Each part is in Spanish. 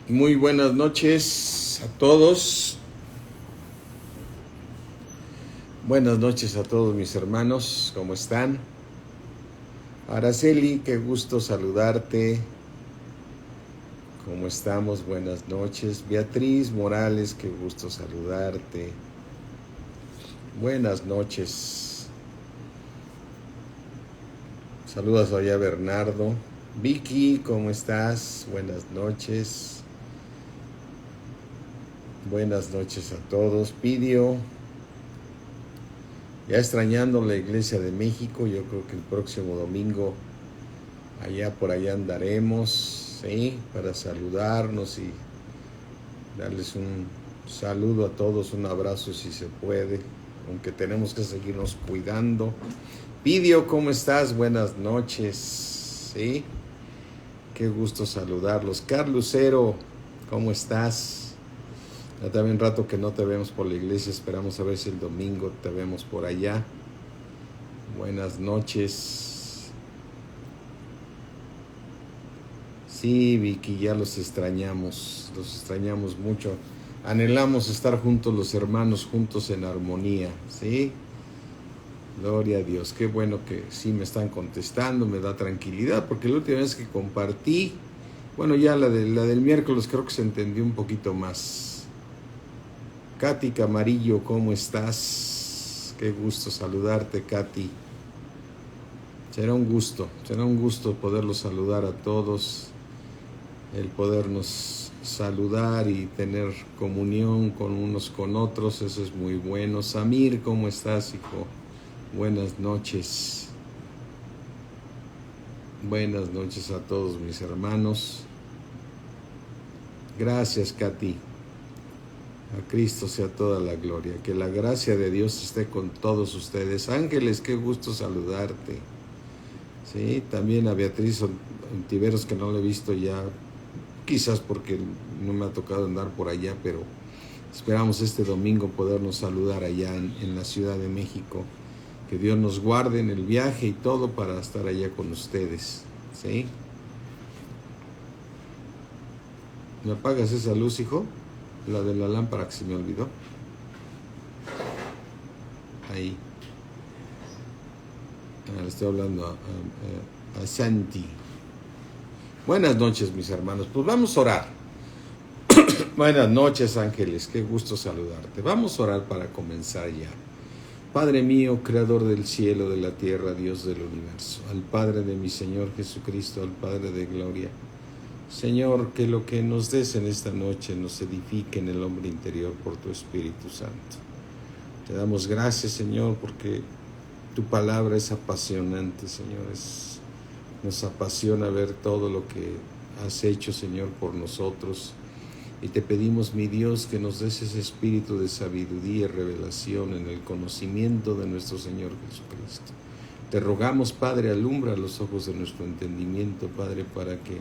Muy buenas noches a todos. Buenas noches a todos mis hermanos. ¿Cómo están? Araceli, qué gusto saludarte. ¿Cómo estamos? Buenas noches. Beatriz Morales, qué gusto saludarte. Buenas noches. Saludos allá, Bernardo. Vicky, ¿cómo estás? Buenas noches. Buenas noches a todos. Pidio, ya extrañando la Iglesia de México. Yo creo que el próximo domingo por allá andaremos, ¿sí? Para saludarnos y darles un saludo a todos, un abrazo si se puede, aunque tenemos que seguirnos cuidando. Pidio, ¿cómo estás? Buenas noches, ¿sí? Qué gusto saludarlos. Carlos Cero, ¿cómo estás? Ya también rato que no te vemos por la iglesia, esperamos a ver si el domingo te vemos por allá. Buenas noches. Sí, Vicky, ya los extrañamos mucho. Anhelamos estar juntos los hermanos, juntos en armonía, ¿sí? Gloria a Dios, qué bueno que sí me están contestando, me da tranquilidad, porque la última vez que compartí, bueno, ya la del miércoles creo que se entendió un poquito más. Katy Camarillo, ¿cómo estás? Qué gusto saludarte, Katy. Será un gusto poderlos saludar a todos, el podernos saludar y tener comunión con unos con otros, eso es muy bueno. Samir, ¿cómo estás, hijo? Buenas noches. Buenas noches a todos mis hermanos. Gracias, Katy. A Cristo sea toda la gloria. Que la gracia de Dios esté con todos ustedes. Ángeles, qué gusto saludarte. Sí, también a Beatriz Ontiveros, que no la he visto ya, quizás porque no me ha tocado andar por allá, pero esperamos este domingo podernos saludar allá en la Ciudad de México. Que Dios nos guarde en el viaje y todo para estar allá con ustedes, ¿sí? ¿Me apagas esa luz, hijo? La de la lámpara que se me olvidó. Ahí. Le estoy hablando a Santi. Buenas noches, mis hermanos. Pues vamos a orar. Buenas noches, ángeles. Qué gusto saludarte. Vamos a orar para comenzar ya. Padre mío, creador del cielo, de la tierra, Dios del universo, al Padre de mi Señor Jesucristo, al Padre de gloria. Señor, que lo que nos des en esta noche nos edifique en el hombre interior por tu Espíritu Santo. Te damos gracias, Señor, porque tu palabra es apasionante, Señor. Nos apasiona ver todo lo que has hecho, Señor, por nosotros. Y te pedimos, mi Dios, que nos des ese espíritu de sabiduría y revelación en el conocimiento de nuestro Señor Jesucristo. Te rogamos, Padre, alumbra los ojos de nuestro entendimiento, Padre, para que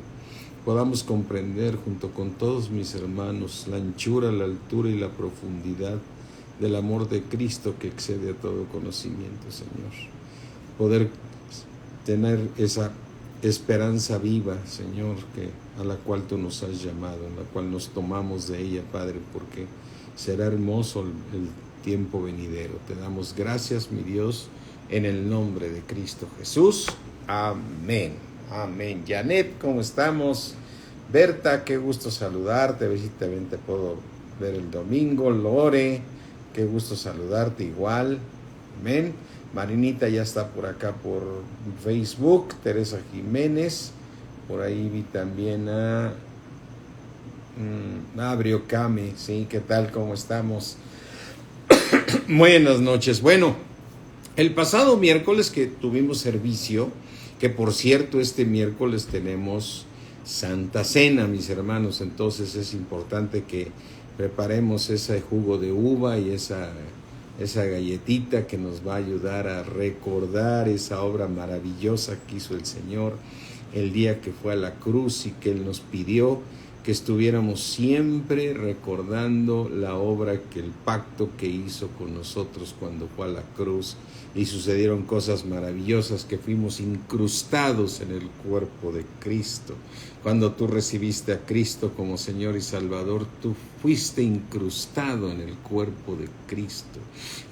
podamos comprender junto con todos mis hermanos la anchura, la altura y la profundidad del amor de Cristo que excede a todo conocimiento, Señor. Poder tener esa esperanza viva, Señor, a la cual tú nos has llamado, en la cual nos tomamos de ella, Padre, porque será hermoso el tiempo venidero. Te damos gracias, mi Dios, en el nombre de Cristo Jesús. Amén. Amén. Janet, ¿cómo estamos? Berta, qué gusto saludarte. A ver si también te puedo ver el domingo. Lore, qué gusto saludarte igual. Amén. Marinita ya está por acá por Facebook. Teresa Jiménez. Por ahí vi también a Briocame. Sí, ¿qué tal? ¿Cómo estamos? Buenas noches. Bueno, el pasado miércoles que tuvimos servicio, que por cierto este miércoles tenemos Santa Cena, mis hermanos, entonces es importante que preparemos ese jugo de uva y esa galletita que nos va a ayudar a recordar esa obra maravillosa que hizo el Señor el día que fue a la cruz y que Él nos pidió que estuviéramos siempre recordando la obra, que el pacto que hizo con nosotros cuando fue a la cruz y sucedieron cosas maravillosas, que fuimos incrustados en el cuerpo de Cristo. Cuando tú recibiste a Cristo como Señor y Salvador, tú fuiste incrustado en el cuerpo de Cristo.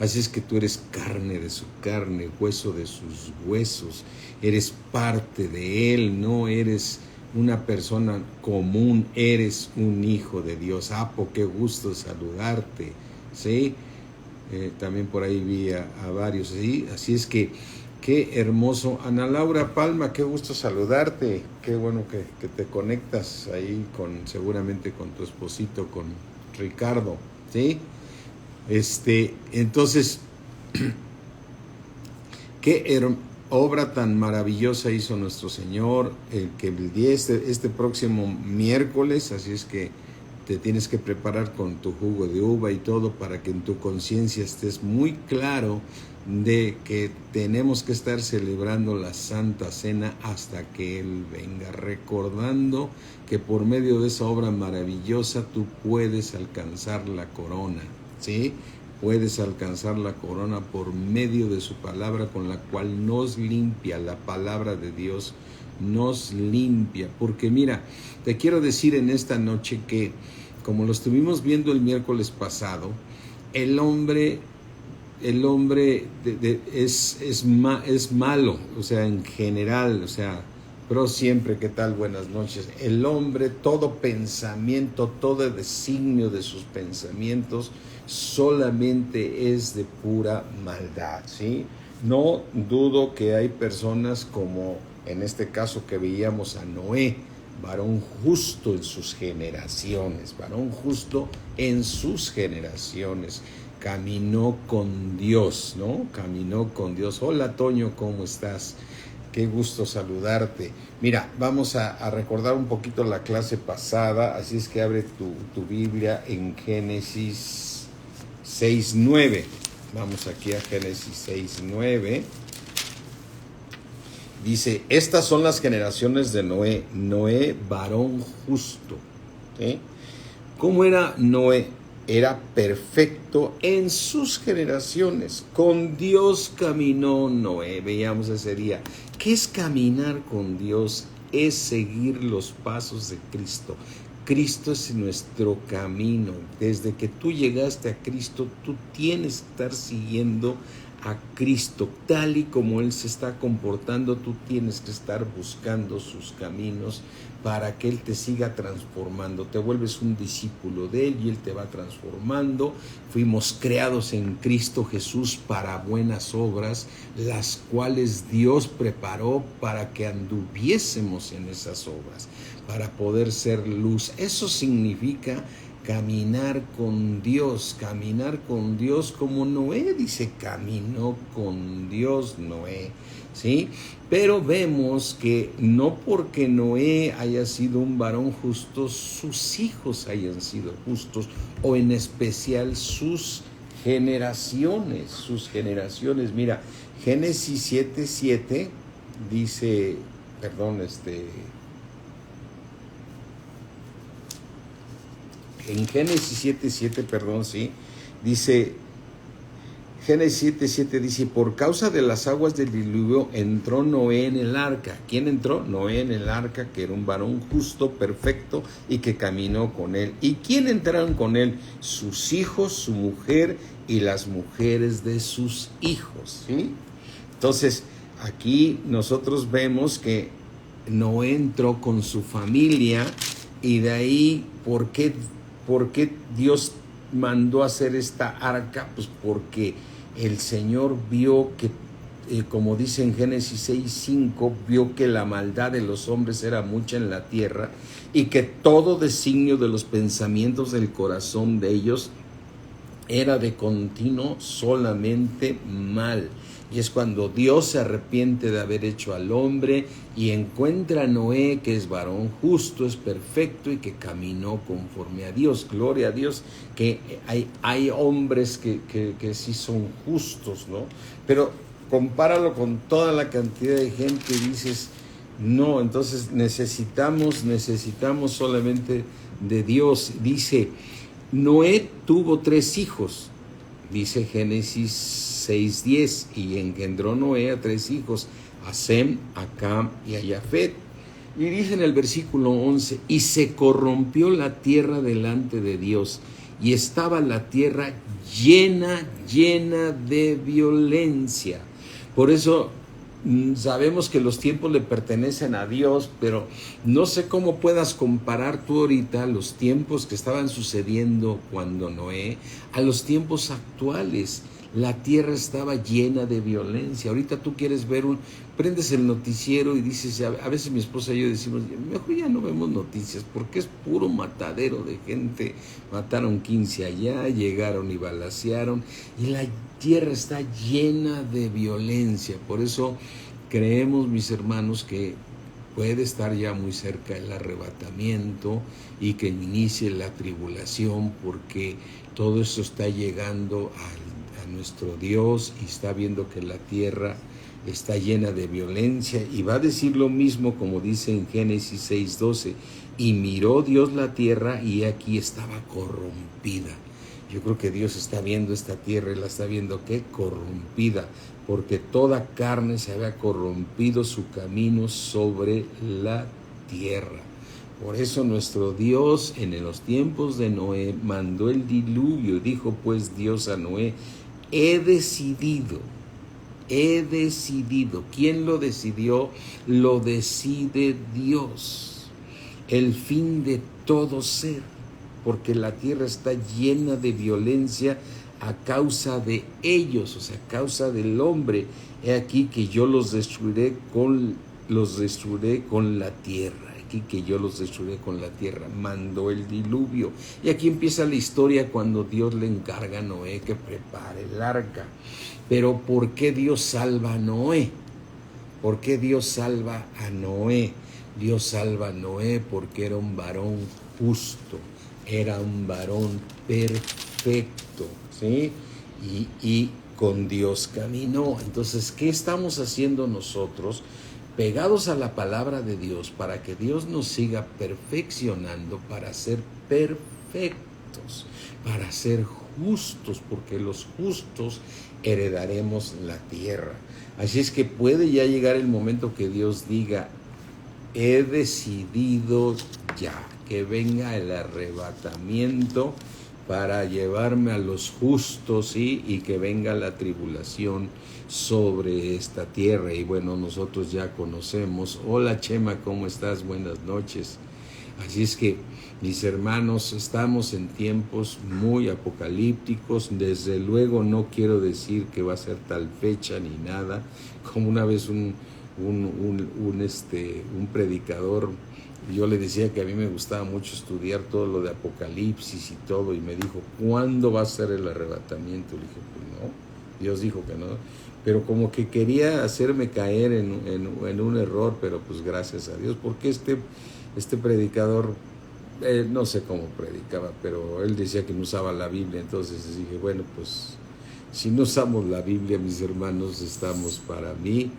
Así es que tú eres carne de su carne, hueso de sus huesos, eres parte de Él, no eres una persona común, eres un hijo de Dios. Apo, qué gusto saludarte, ¿sí? También por ahí vi a varios, ¿sí? Así es que, qué hermoso. Ana Laura Palma, qué gusto saludarte, qué bueno que te conectas ahí seguramente con tu esposito, con Ricardo, ¿sí? Entonces, qué obra tan maravillosa hizo nuestro Señor, que el día este próximo miércoles, así es que te tienes que preparar con tu jugo de uva y todo para que en tu conciencia estés muy claro de que tenemos que estar celebrando la Santa Cena hasta que Él venga, recordando que por medio de esa obra maravillosa tú puedes alcanzar la corona, ¿sí? Puedes alcanzar la corona por medio de su palabra, con la cual nos limpia. La palabra de Dios nos limpia. Porque mira, te quiero decir en esta noche que, como lo estuvimos viendo el miércoles pasado, el hombre es malo, o sea, en general, o sea, pero siempre, ¿qué tal? Buenas noches. El hombre, todo pensamiento, todo designio de sus pensamientos solamente es de pura maldad, ¿sí? No dudo que hay personas como en este caso que veíamos a Noé, varón justo en sus generaciones, caminó con Dios, ¿no? Caminó con Dios. Hola, Toño, ¿cómo estás? Qué gusto saludarte. Mira, vamos a recordar un poquito la clase pasada, así es que abre tu Biblia en Génesis 6:9. Vamos aquí a Génesis 6:9. Dice, estas son las generaciones de Noé. Noé, varón justo. ¿Sí? ¿Cómo era Noé? Era perfecto en sus generaciones. Con Dios caminó Noé. Veíamos ese día. ¿Qué es caminar con Dios? Es seguir los pasos de Cristo. Cristo es nuestro camino. Desde que tú llegaste a Cristo, tú tienes que estar siguiendo a Cristo, tal y como Él se está comportando. Tú tienes que estar buscando sus caminos para que Él te siga transformando. Te vuelves un discípulo de Él y Él te va transformando. Fuimos creados en Cristo Jesús para buenas obras, las cuales Dios preparó para que anduviésemos en esas obras, para poder ser luz. Eso significa caminar con Dios como Noé, dice, caminó con Dios Noé, ¿sí? Pero vemos que no porque Noé haya sido un varón justo, sus hijos hayan sido justos, o en especial sus generaciones. Mira, Génesis 7:7 dice, en Génesis 7:7, sí, dice, Génesis 7:7 dice, por causa de las aguas del diluvio entró Noé en el arca. ¿Quién entró? Noé en el arca, que era un varón justo, perfecto, y que caminó con él. ¿Y quién entraron con él? Sus hijos, su mujer y las mujeres de sus hijos, ¿sí? Entonces, aquí nosotros vemos que Noé entró con su familia, y de ahí, ¿por qué Dios mandó hacer esta arca? Pues porque el Señor vio que, como dice en Génesis 6:5, vio que la maldad de los hombres era mucha en la tierra, y que todo designio de los pensamientos del corazón de ellos era de continuo solamente mal. Y es cuando Dios se arrepiente de haber hecho al hombre y encuentra a Noé, que es varón justo, es perfecto y que caminó conforme a Dios. Gloria a Dios que hay hombres que sí son justos, ¿no? Pero compáralo con toda la cantidad de gente y dices, No, entonces necesitamos solamente de Dios. Dice, Noé tuvo 3 hijos, dice Génesis 6:10, y engendró Noé a 3 hijos, a Sem, a Cam y a Jafet. Y dice en el versículo 11, y se corrompió la tierra delante de Dios, y estaba la tierra llena de violencia. Por eso sabemos que los tiempos le pertenecen a Dios, pero no sé cómo puedas comparar tú ahorita los tiempos que estaban sucediendo cuando Noé a los tiempos actuales. La tierra estaba llena de violencia. Ahorita tú quieres ver prendes el noticiero y dices, a veces mi esposa y yo decimos, mejor ya no vemos noticias porque es puro matadero de gente. Mataron 15 allá, llegaron y balacearon, y la tierra está llena de violencia. Por eso creemos, mis hermanos, que puede estar ya muy cerca el arrebatamiento y que inicie la tribulación, porque todo esto está llegando a nuestro Dios y está viendo que la tierra está llena de violencia, y va a decir lo mismo como dice en Génesis 6:12, y miró Dios la tierra y aquí estaba corrompida. Yo creo que Dios está viendo esta tierra y la está viendo que corrompida, porque toda carne se había corrompido su camino sobre la tierra. Por eso nuestro Dios en los tiempos de Noé mandó el diluvio. Dijo pues Dios a Noé, he decidido. ¿Quién lo decidió? Lo decide Dios. El fin de todo ser, porque la tierra está llena de violencia a causa de ellos, o sea, a causa del hombre. He aquí que yo los destruiré con la tierra. Que yo los destruiré con la tierra. Mandó el diluvio. Y aquí empieza la historia cuando Dios le encarga a Noé que prepare el arca. Pero ¿por qué Dios salva a Noé? ¿Por qué Dios salva a Noé? Dios salva a Noé porque era un varón justo, era un varón perfecto, ¿sí? Y con Dios caminó. Entonces, ¿qué estamos haciendo nosotros? Pegados a la palabra de Dios, para que Dios nos siga perfeccionando, para ser perfectos, para ser justos, porque los justos heredaremos la tierra. Así es que puede ya llegar el momento que Dios diga, he decidido ya que venga el arrebatamiento para llevarme a los justos, ¿sí? Y que venga la tribulación sobre esta tierra. Y bueno, nosotros ya conocemos. Hola Chema, ¿cómo estás? Buenas noches. Así es que, mis hermanos, estamos en tiempos muy apocalípticos. Desde luego no quiero decir que va a ser tal fecha ni nada. Como una vez un predicador, yo le decía que a mí me gustaba mucho estudiar todo lo de Apocalipsis y todo, y me dijo, ¿cuándo va a ser el arrebatamiento? Le dije, pues no, Dios dijo que no, pero como que quería hacerme caer en un error, pero pues gracias a Dios, porque este predicador, no sé cómo predicaba, pero él decía que no usaba la Biblia. Entonces dije, bueno, pues si no usamos la Biblia, mis hermanos, estamos, para mí,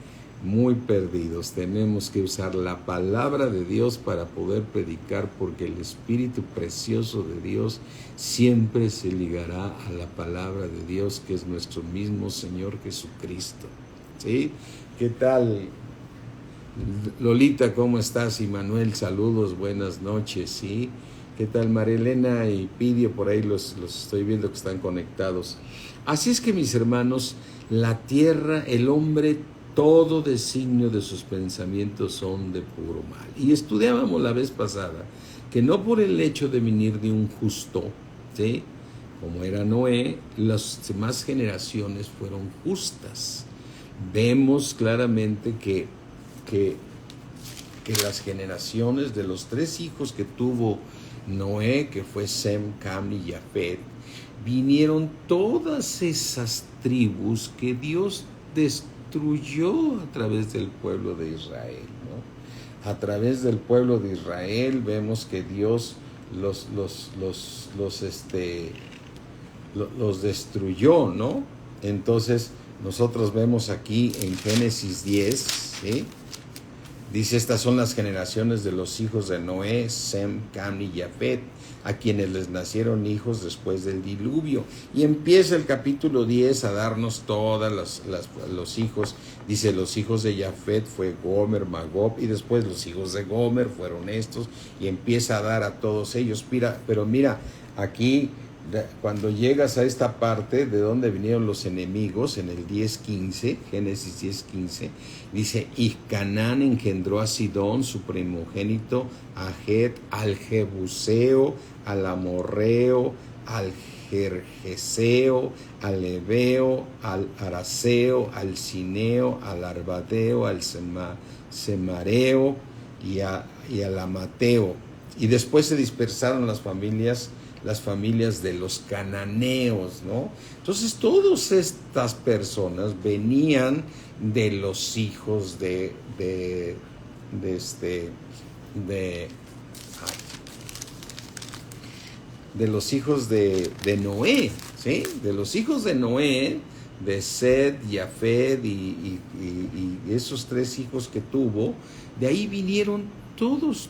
muy perdidos. Tenemos que usar la palabra de Dios para poder predicar, porque el Espíritu precioso de Dios siempre se ligará a la palabra de Dios, que es nuestro mismo Señor Jesucristo. ¿Sí? ¿Qué tal? Lolita, ¿cómo estás? Y Manuel, saludos, buenas noches, ¿sí? ¿Qué tal Marilena y Pidio? Por ahí los estoy viendo que están conectados. Así es que, mis hermanos, la tierra, el hombre, todo designio de sus pensamientos son de puro mal. Y estudiábamos la vez pasada que no por el hecho de venir de un justo, ¿sí?, como era Noé, las demás generaciones fueron justas. Vemos claramente que las generaciones de los 3 hijos que tuvo Noé, que fue Sem, Cam y Jafet, vinieron todas esas tribus que Dios destruyó a través del pueblo de Israel, ¿no? A través del pueblo de Israel vemos que Dios los destruyó, ¿no? Entonces nosotros vemos aquí en Génesis 10, ¿sí?, Dice, estas son las generaciones de los hijos de Noé, Sem, Cam y Jafet, a quienes les nacieron hijos después del diluvio. Y empieza el capítulo 10 a darnos todos los hijos. Dice, los hijos de Jafet fue Gomer, Magog, y después los hijos de Gomer fueron estos, y empieza a dar a todos ellos. Pero mira, aquí cuando llegas a esta parte de donde vinieron los enemigos, en el 10:15, Génesis 10:15, dice, y Canaán engendró a Sidón, su primogénito, a Het, al Jebuseo, al Amorreo, al Gergeseo, al Ebeo, al Araseo, al Cineo, al Arbadeo, al Semareo y al Amateo. Y después se dispersaron las familias de los cananeos, ¿no? Entonces, todas estas personas venían de los hijos de los hijos de Noé, ¿sí? De los hijos de Noé, de Sed, Jafet y esos tres hijos que tuvo, de ahí vinieron todos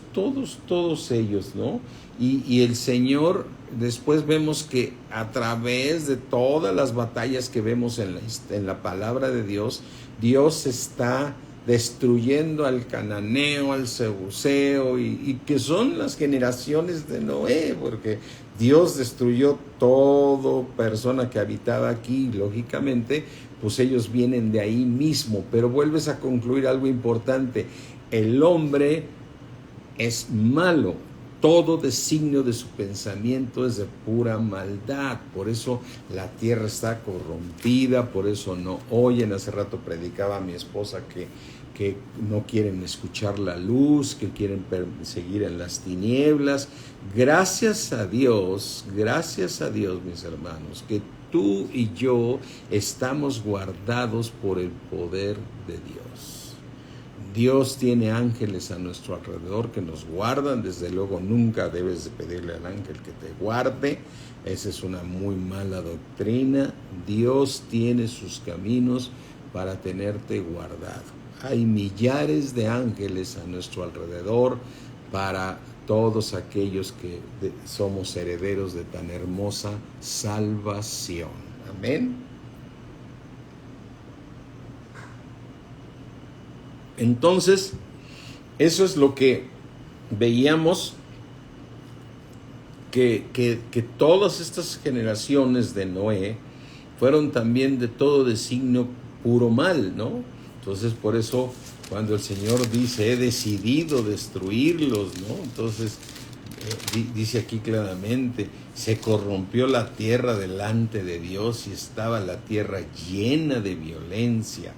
ellos, ¿no? Y el Señor, después vemos que a través de todas las batallas que vemos en la palabra de Dios, Dios está destruyendo al cananeo, al jebuseo, y que son las generaciones de Noé, porque Dios destruyó toda persona que habitaba aquí, lógicamente, pues ellos vienen de ahí mismo. Pero vuelves a concluir algo importante: el hombre es malo, todo designio de su pensamiento es de pura maldad, por eso la tierra está corrompida, por eso no oyen. Hace rato predicaba a mi esposa que no quieren escuchar la luz, que quieren seguir en las tinieblas. Gracias a Dios, mis hermanos, que tú y yo estamos guardados por el poder de Dios. Dios tiene ángeles a nuestro alrededor que nos guardan. Desde luego nunca debes de pedirle al ángel que te guarde. Esa es una muy mala doctrina. Dios tiene sus caminos para tenerte guardado. Hay millares de ángeles a nuestro alrededor para todos aquellos que somos herederos de tan hermosa salvación. Amén. Entonces, eso es lo que veíamos, que todas estas generaciones de Noé fueron también de todo designio puro mal, ¿no? Entonces, por eso, cuando el Señor dice, he decidido destruirlos, ¿no? Entonces, dice aquí claramente, se corrompió la tierra delante de Dios y estaba la tierra llena de violencia.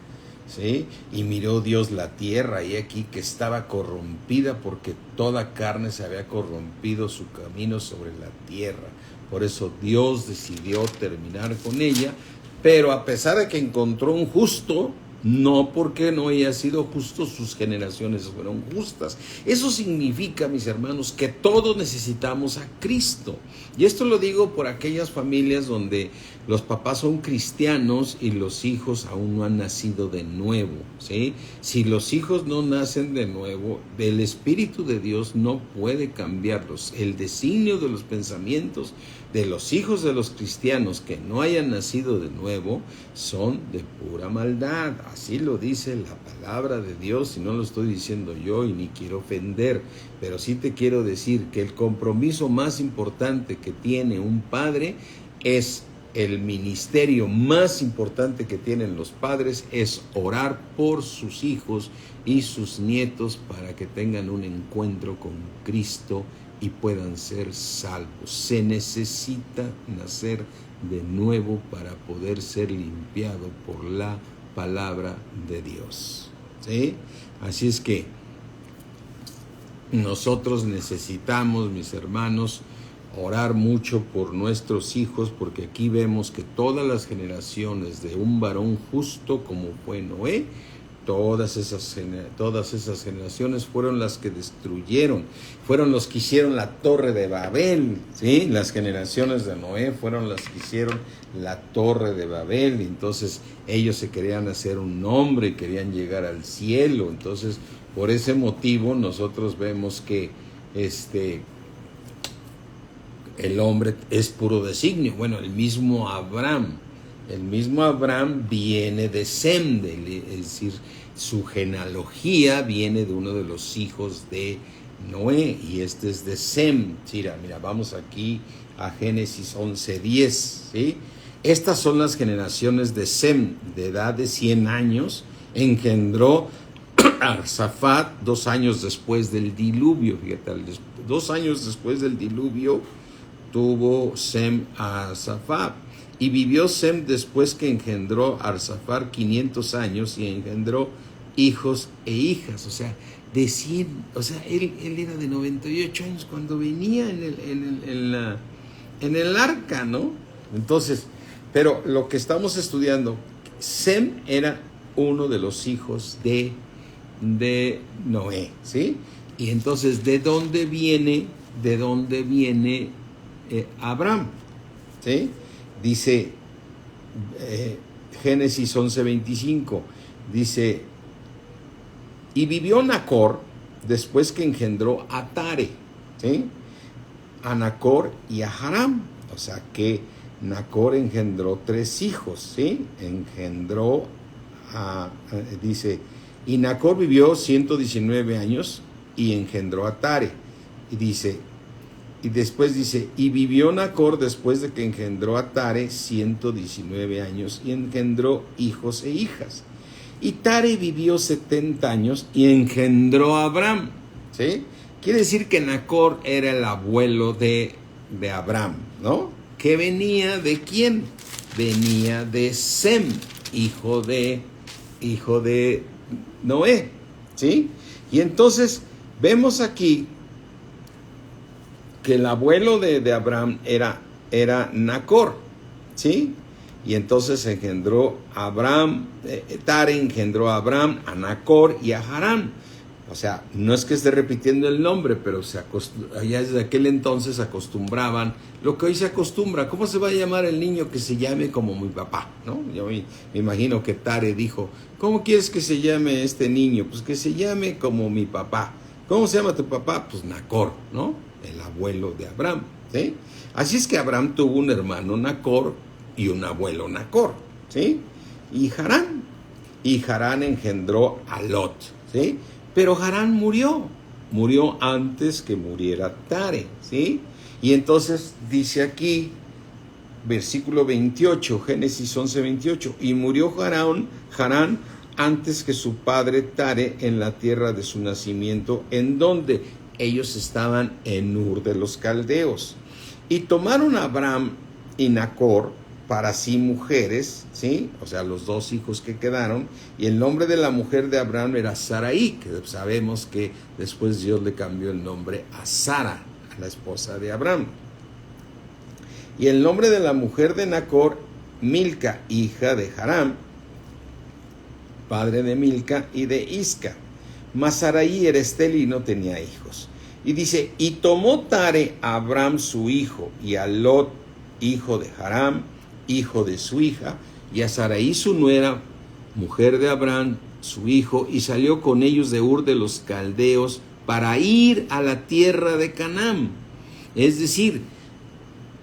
¿Sí? Y miró Dios la tierra, y aquí que estaba corrompida, porque toda carne se había corrompido su camino sobre la tierra. Por eso Dios decidió terminar con ella, pero a pesar de que encontró un justo, no porque no haya sido justo, sus generaciones fueron justas. Eso significa, mis hermanos, que todos necesitamos a Cristo. Y esto lo digo por aquellas familias donde los papás son cristianos y los hijos aún no han nacido de nuevo, ¿sí? Si los hijos no nacen de nuevo, el Espíritu de Dios no puede cambiarlos. El designio de los pensamientos de los hijos de los cristianos que no hayan nacido de nuevo son de pura maldad. Así lo dice la palabra de Dios, y no lo estoy diciendo yo y ni quiero ofender, pero sí te quiero decir que el compromiso más importante que tiene un padre es el ministerio más importante que tienen los padres es orar por sus hijos y sus nietos para que tengan un encuentro con Cristo y puedan ser salvos. Se necesita nacer de nuevo para poder ser limpiado por la palabra de Dios, ¿sí? Así es que nosotros necesitamos, mis hermanos, orar mucho por nuestros hijos, porque aquí vemos que todas las generaciones de un varón justo como fue Noé, todas esas generaciones fueron las que destruyeron, fueron los que hicieron la torre de Babel, ¿sí? Las generaciones de Noé fueron las que hicieron la torre de Babel, y entonces ellos se querían hacer un nombre y querían llegar al cielo. Entonces, por ese motivo nosotros vemos que el hombre es puro designio. Bueno, el mismo Abraham viene de Sem, es decir, su genealogía viene de uno de los hijos de Noé, y este es de Sem. Mira, vamos aquí a Génesis 11:10, ¿sí? Estas son las generaciones de Sem. De edad de 100 años engendró a Arsafat 2 años después del diluvio. Fíjate, 2 años después del diluvio tuvo Sem a Arsafat. Y vivió Sem después que engendró a Arsafat 500 años y engendró hijos e hijas. O sea, de 100, o sea, él era de 98 años cuando venía en el arca, ¿no? Entonces, pero lo que estamos estudiando, Sem era uno de los hijos de Noé, ¿sí? Y entonces, ¿de dónde viene Abraham? ¿Sí? Dice Génesis 11:25, dice, y vivió Nacor después que engendró a Tare, ¿sí? A Nacor y a Haram. O sea que Nacor engendró 3 hijos, ¿sí? Dice, y Nacor vivió 119 años y engendró a Tare. Y dice, y después dice, y vivió Nacor después de que engendró a Tare 119 años y engendró hijos e hijas. Y Tare vivió 70 años y engendró a Abraham, ¿sí? Quiere decir que Nacor era el abuelo de Abraham, ¿no? ¿Que venía de quién? Venía de Sem, hijo de Noé, ¿sí? Y entonces vemos aquí que el abuelo de Abraham era Nacor, ¿sí? Y entonces engendró a Abraham, Tare engendró a Abraham, a Nacor y a Harán. O sea, no es que esté repitiendo el nombre, pero allá desde aquel entonces acostumbraban lo que hoy se acostumbra. ¿Cómo se va a llamar el niño? Que se llame como mi papá, ¿no? Yo me imagino que Tare dijo, ¿cómo quieres que se llame este niño? Pues que se llame como mi papá. ¿Cómo se llama tu papá? Pues Nacor, ¿no? El abuelo de Abraham, ¿sí? Así es que Abraham tuvo un hermano Nacor y un abuelo Nacor, ¿sí? Y Harán engendró a Lot, ¿sí? Pero Harán murió antes que muriera Tare, ¿sí? Y entonces dice aquí, versículo 28, Génesis 11:28, y murió Harán antes que su padre Tare en la tierra de su nacimiento, en donde ellos estaban en Ur de los Caldeos. Y tomaron a Abraham y Nacor para sí mujeres, ¿sí? O sea, los 2 hijos que quedaron. Y el nombre de la mujer de Abraham era Sarai, que sabemos que después Dios le cambió el nombre a Sara, a la esposa de Abraham. Y el nombre de la mujer de Nacor, Milca, hija de Haram, padre de Milca y de Isca. Mas Sarai era estéril y no tenía hijos. Y dice, y tomó Tare a Abraham su hijo, y a Lot, hijo de Haram, hijo de su hija, y a Sarai su nuera, mujer de Abraham, su hijo, y salió con ellos de Ur de los Caldeos para ir a la tierra de Canaán. Es decir,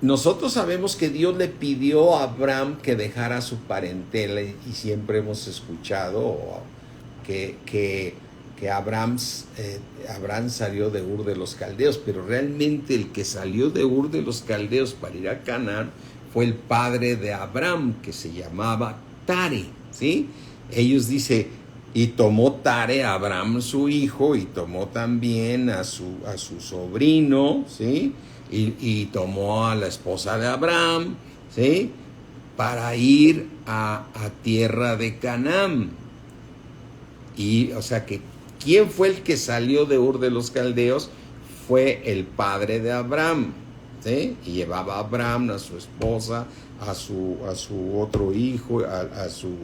nosotros sabemos que Dios le pidió a Abraham que dejara su parentela, y siempre hemos escuchado que Abraham salió de Ur de los Caldeos, pero realmente el que salió de Ur de los Caldeos para ir a Canaán fue el padre de Abraham, que se llamaba Tare, ¿sí? Ellos dicen, y tomó Tare a Abraham su hijo, y tomó también a su sobrino, ¿sí? Y tomó a la esposa de Abraham, ¿sí? Para ir a tierra de Canaán. Y, o sea que, ¿quién fue el que salió de Ur de los Caldeos? Fue el padre de Abraham, ¿sí? Y llevaba a Abraham, a su esposa, a su otro hijo, a su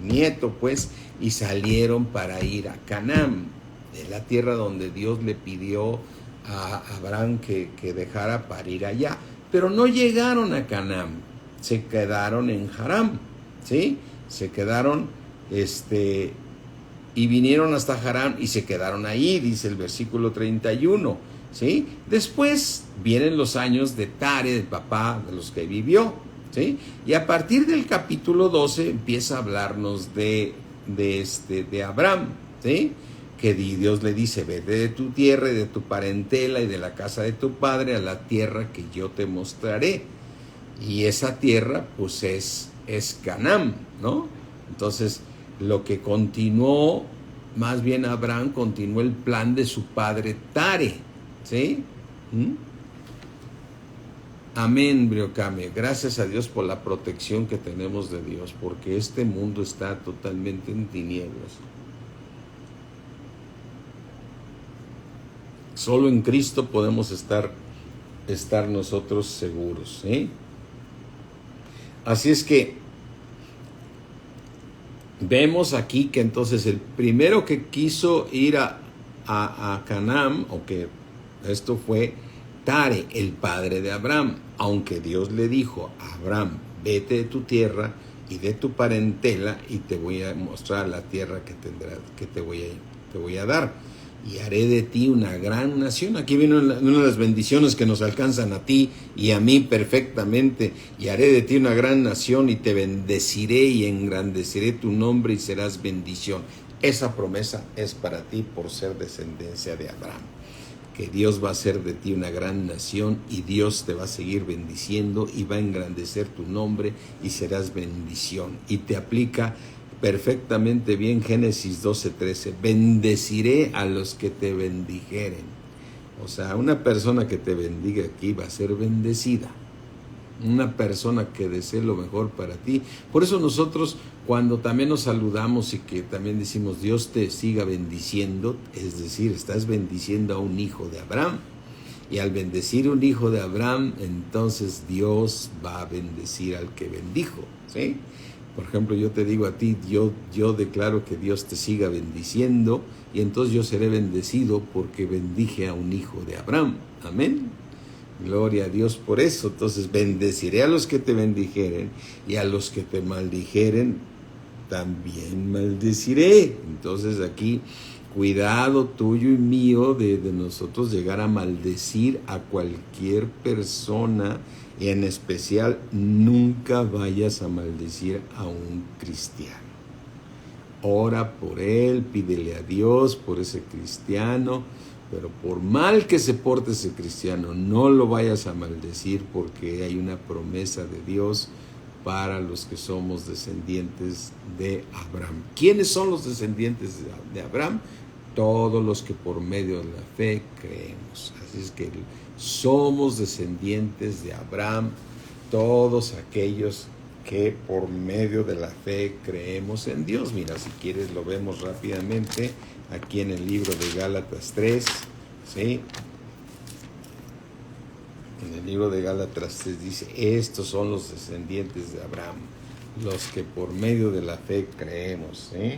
nieto, pues, y salieron para ir a Canaán, de la tierra donde Dios le pidió a Abraham que dejara para ir allá. Pero no llegaron a Canaán, se quedaron en Harán, ¿sí? Se quedaron, y vinieron hasta Harán y se quedaron ahí, dice el versículo 31, ¿sí? Después vienen los años de Tare, del papá de los que vivió, ¿sí? Y a partir del capítulo 12 empieza a hablarnos de Abraham, ¿sí? Que Dios le dice: vete de tu tierra y de tu parentela y de la casa de tu padre a la tierra que yo te mostraré. Y esa tierra, pues, es Canaán, ¿no? Entonces, lo que continuó, más bien Abraham continuó el plan de su padre Tare, ¿sí? Amén, Briocame. Gracias a Dios por la protección que tenemos de Dios, porque este mundo está totalmente en tinieblas. Solo en Cristo podemos estar nosotros seguros, ¿sí? Así es que vemos aquí que entonces el primero que quiso ir a Canaán, o que esto fue Tare, el padre de Abraham, aunque Dios le dijo a Abraham: vete de tu tierra y de tu parentela y te voy a mostrar la tierra que te voy a dar. Y haré de ti una gran nación. Aquí viene una de las bendiciones que nos alcanzan a ti y a mí perfectamente. Y haré de ti una gran nación y te bendeciré y engrandeceré tu nombre y serás bendición. Esa promesa es para ti por ser descendencia de Abraham. Que Dios va a hacer de ti una gran nación y Dios te va a seguir bendiciendo y va a engrandecer tu nombre y serás bendición. Y te aplica perfectamente bien Génesis 12:13, bendeciré a los que te bendijeren. O sea, una persona que te bendiga aquí va a ser bendecida. Una persona que desee lo mejor para ti. Por eso nosotros, cuando también nos saludamos y que también decimos Dios te siga bendiciendo, es decir, estás bendiciendo a un hijo de Abraham. Y al bendecir un hijo de Abraham, entonces Dios va a bendecir al que bendijo, ¿sí? Por ejemplo, yo te digo a ti, yo declaro que Dios te siga bendiciendo y entonces yo seré bendecido porque bendije a un hijo de Abraham. Amén. Gloria a Dios por eso. Entonces bendeciré a los que te bendijeren y a los que te maldijeren también maldeciré. Entonces aquí, cuidado tuyo y mío de nosotros llegar a maldecir a cualquier persona. Y en especial, nunca vayas a maldecir a un cristiano. Ora por él, pídele a Dios por ese cristiano, pero por mal que se porte ese cristiano, no lo vayas a maldecir, porque hay una promesa de Dios para los que somos descendientes de Abraham. ¿Quiénes son los descendientes de Abraham? Todos los que por medio de la fe creemos. Así es que somos descendientes de Abraham, todos aquellos que por medio de la fe creemos en Dios. Mira, si quieres lo vemos rápidamente aquí en el libro de Gálatas 3, ¿sí? En el libro de Gálatas 3 dice: estos son los descendientes de Abraham, los que por medio de la fe creemos, ¿sí?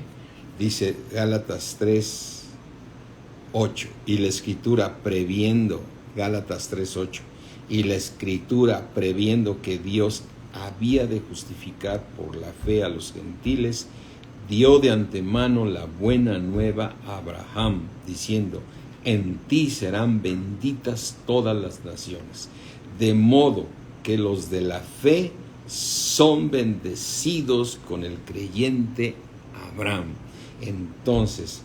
Dice Gálatas 3:8, y la escritura previendo, Gálatas 3:8, y la escritura previendo que Dios había de justificar por la fe a los gentiles, dio de antemano la buena nueva a Abraham, diciendo: en ti serán benditas todas las naciones, de modo que los de la fe son bendecidos con el creyente Abraham. Entonces,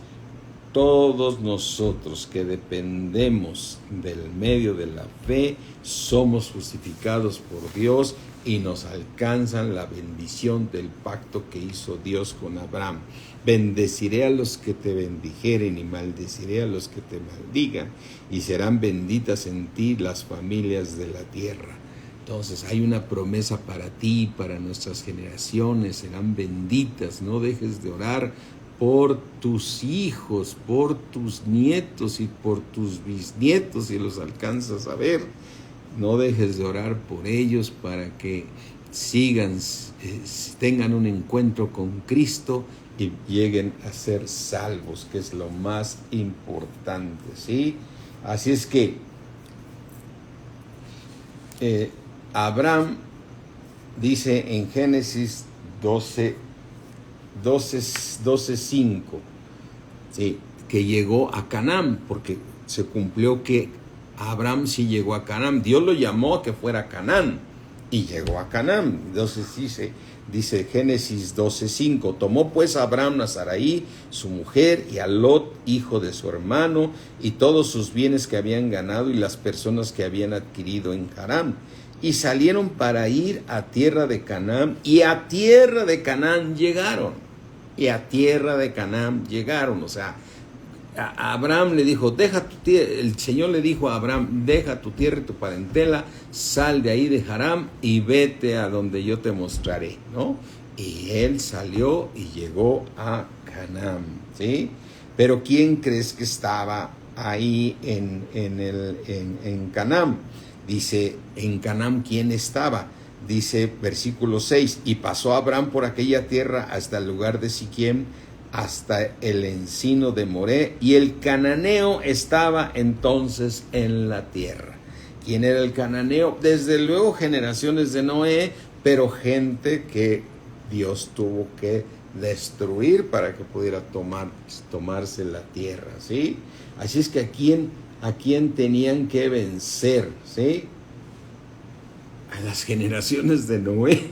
todos nosotros que dependemos del medio de la fe, somos justificados por Dios y nos alcanzan la bendición del pacto que hizo Dios con Abraham. Bendeciré a los que te bendijeren y maldeciré a los que te maldigan, y serán benditas en ti las familias de la tierra. Entonces hay una promesa para ti, para nuestras generaciones, serán benditas. No dejes de orar por tus hijos, por tus nietos y por tus bisnietos, si los alcanzas a ver. No dejes de orar por ellos para que sigan, tengan un encuentro con Cristo y lleguen a ser salvos, que es lo más importante, ¿sí? Así es que Abraham dice en Génesis 12:5, ¿sí?, que llegó a Canaán, porque se cumplió que Abraham sí llegó a Canaán. Dios lo llamó a que fuera a Canaán y llegó a Canaán. Entonces dice Génesis 12:5, tomó pues a Abraham a Sarai, su mujer, y a Lot, hijo de su hermano, y todos sus bienes que habían ganado y las personas que habían adquirido en Harán. Y salieron para ir a tierra de Canaán, y a tierra de Canaán llegaron. Y a tierra de Canaán llegaron, o sea, a Abraham le dijo, deja tu tierra, el Señor le dijo a Abraham, deja tu tierra y tu parentela, sal de ahí de Harán y vete a donde yo te mostraré, ¿no? Y él salió y llegó a Canaán, ¿sí? Pero ¿quién crees que estaba ahí en Canaán? Dice, en Canaán, ¿quién estaba? Dice versículo 6, y pasó Abraham por aquella tierra hasta el lugar de Siquem, hasta el encino de Moré, y el cananeo estaba entonces en la tierra. ¿Quién era el cananeo? Desde luego generaciones de Noé, pero gente que Dios tuvo que destruir para que pudiera tomarse la tierra, ¿sí? Así es que a quién tenían que vencer, ¿sí? A las generaciones de Noé.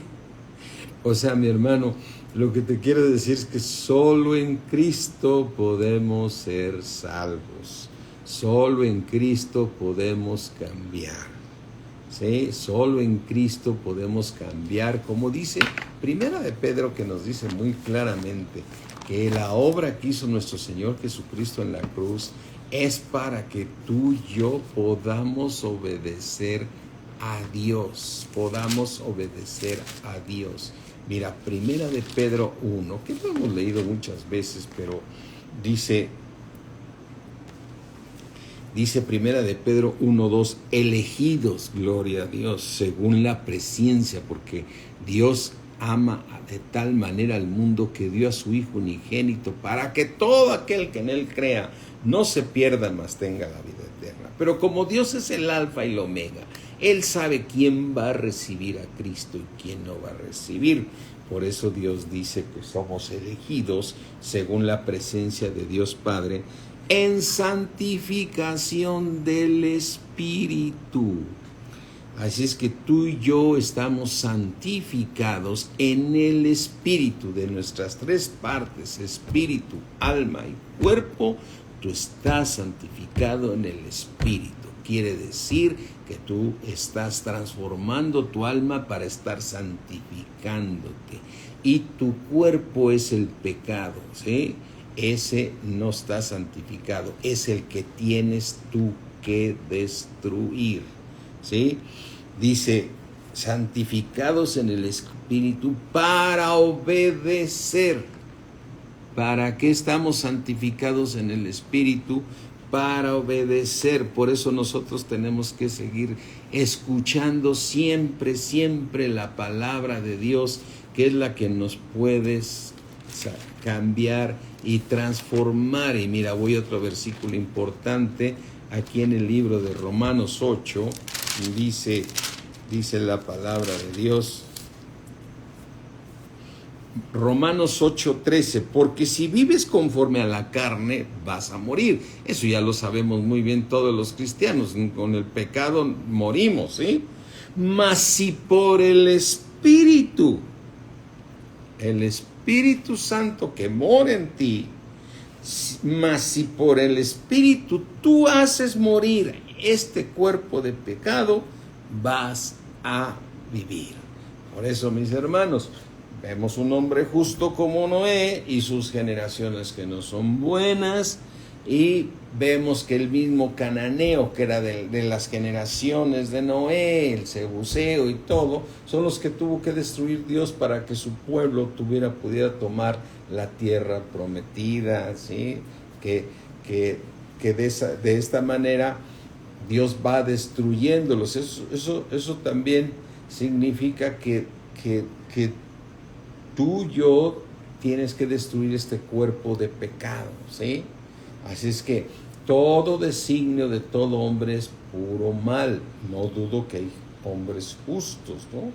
O sea, mi hermano, lo que te quiero decir es que solo en Cristo podemos ser salvos. Solo en Cristo podemos cambiar. ¿Sí? Solo en Cristo podemos cambiar. Como dice Primera de Pedro, que nos dice muy claramente que la obra que hizo nuestro Señor Jesucristo en la cruz es para que tú y yo podamos obedecer a Dios. Podamos obedecer a Dios. Mira, Primera de Pedro 1, que lo hemos leído muchas veces, pero dice Primera de Pedro 1:2, elegidos, gloria a Dios, según la presciencia, porque Dios ama de tal manera al mundo que dio a su Hijo unigénito para que todo aquel que en Él crea no se pierda, mas tenga la vida eterna. Pero como Dios es el alfa y el omega, Él sabe quién va a recibir a Cristo y quién no va a recibir. Por eso Dios dice que somos elegidos según la presencia de Dios Padre en santificación del Espíritu. Así es que tú y yo estamos santificados en el Espíritu de nuestras tres partes, espíritu, alma y cuerpo. Tú estás santificado en el Espíritu. Quiere decir que tú estás transformando tu alma para estar santificándote. Y tu cuerpo es el pecado, ¿sí? Ese no está santificado, es el que tienes tú que destruir, ¿sí? Dice, santificados en el Espíritu para obedecer. ¿Para qué estamos santificados en el Espíritu? Para obedecer. Por eso nosotros tenemos que seguir escuchando siempre, siempre la palabra de Dios, que es la que nos puede cambiar y transformar. Y mira, voy a otro versículo importante, aquí en el libro de Romanos 8, dice la palabra de Dios, Romanos 8:13, porque si vives conforme a la carne, vas a morir. Eso ya lo sabemos muy bien todos los cristianos, con el pecado morimos, ¿sí? Mas si por el Espíritu Santo que mora en ti, mas si por el Espíritu tú haces morir este cuerpo de pecado, vas a vivir. Por eso, mis hermanos, vemos un hombre justo como Noé y sus generaciones que no son buenas, y vemos que el mismo cananeo, que era de las generaciones de Noé, el Jebuseo y todo, son los que tuvo que destruir Dios para que su pueblo pudiera tomar la tierra prometida, ¿sí? Que de esta manera Dios va destruyéndolos. Eso también significa que que tú, yo, tienes que destruir este cuerpo de pecado, ¿sí? Así es que todo designio de todo hombre es puro mal. No dudo que hay hombres justos, ¿no?